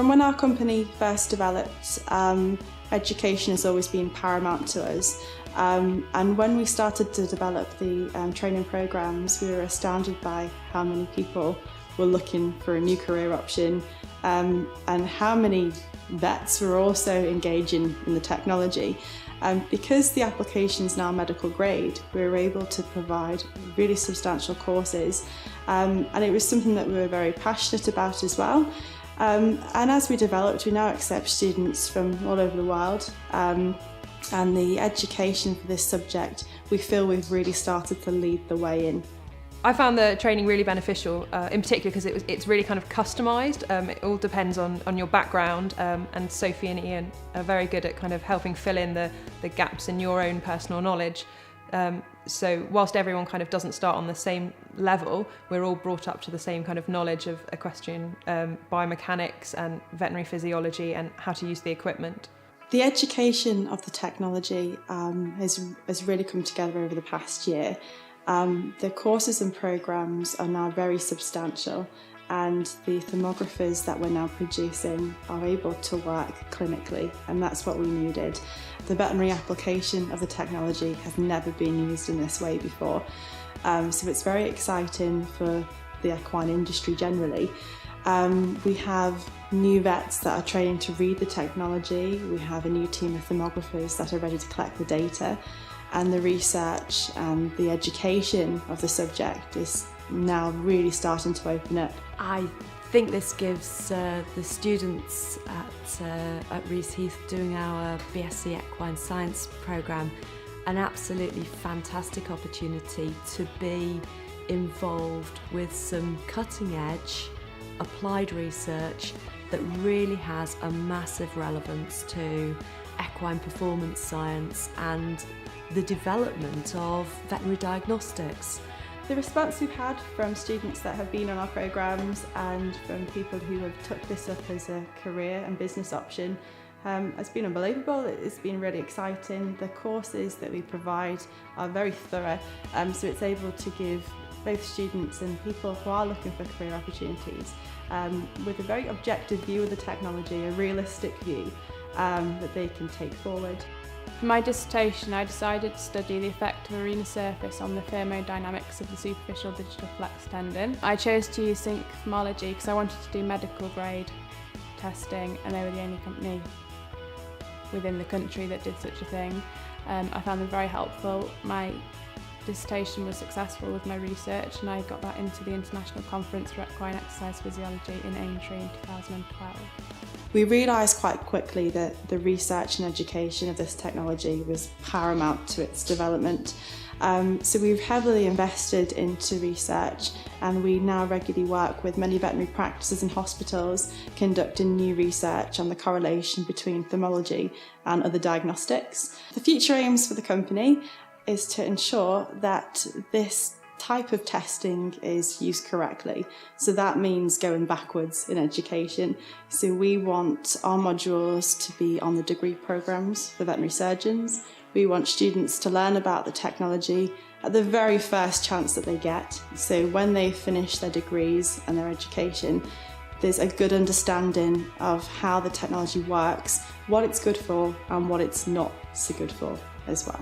when our company first developed, education has always been paramount to us. And when we started to develop the training programs, we were astounded by how many people were looking for a new career option, and how many vets were also engaging in the technology. Because the application is now medical grade, we were able to provide really substantial courses, and it was something that we were very passionate about as well. And as we developed, we now accept students from all over the world, and the education for this subject, we feel we've really started to lead the way in. I found the training really beneficial, in particular because it's really kind of customised. It all depends on your background, and Sophie and Ian are very good at kind of helping fill in the gaps in your own personal knowledge. So whilst everyone kind of doesn't start on the same level, we're all brought up to the same kind of knowledge of equestrian biomechanics and veterinary physiology and how to use the equipment. The education of the technology has really come together over the past year. The courses and programmes are now very substantial, and the thermographers that we're now producing are able to work clinically, and that's what we needed. The veterinary application of the technology has never been used in this way before, so it's very exciting for the equine industry generally. We have new vets that are training to read the technology. We have a new team of thermographers that are ready to collect the data, and the research and the education of the subject is now really starting to open up. I think this gives the students at Rees Heath doing our BSc Equine Science programme an absolutely fantastic opportunity to be involved with some cutting edge applied research that really has a massive relevance to equine performance science and the development of veterinary diagnostics. The response we've had from students that have been on our programmes and from people who have took this up as a career and business option has been unbelievable. It's been really exciting. The courses that we provide are very thorough, so it's able to give both students and people who are looking for career opportunities with a very objective view of the technology, a realistic view that they can take forward. For my dissertation, I decided to study the effect of arena surface on the thermodynamics of the superficial digital flex tendon. I chose to use Thermology because I wanted to do medical grade testing, and they were the only company within the country that did such a thing. I found them very helpful. My dissertation was successful with my research, and I got that into the International Conference for Equine Exercise Physiology in Aintree in 2012. We realised quite quickly that the research and education of this technology was paramount to its development. So we've heavily invested into research, and we now regularly work with many veterinary practices and hospitals conducting new research on the correlation between thermology and other diagnostics. The future aims for the company is to ensure that this type of testing is used correctly. So that means going backwards in education. So we want our modules to be on the degree programmes for veterinary surgeons. We want students to learn about the technology at the very first chance that they get. So when they finish their degrees and their education, there's a good understanding of how the technology works, what it's good for and what it's not so good for as well.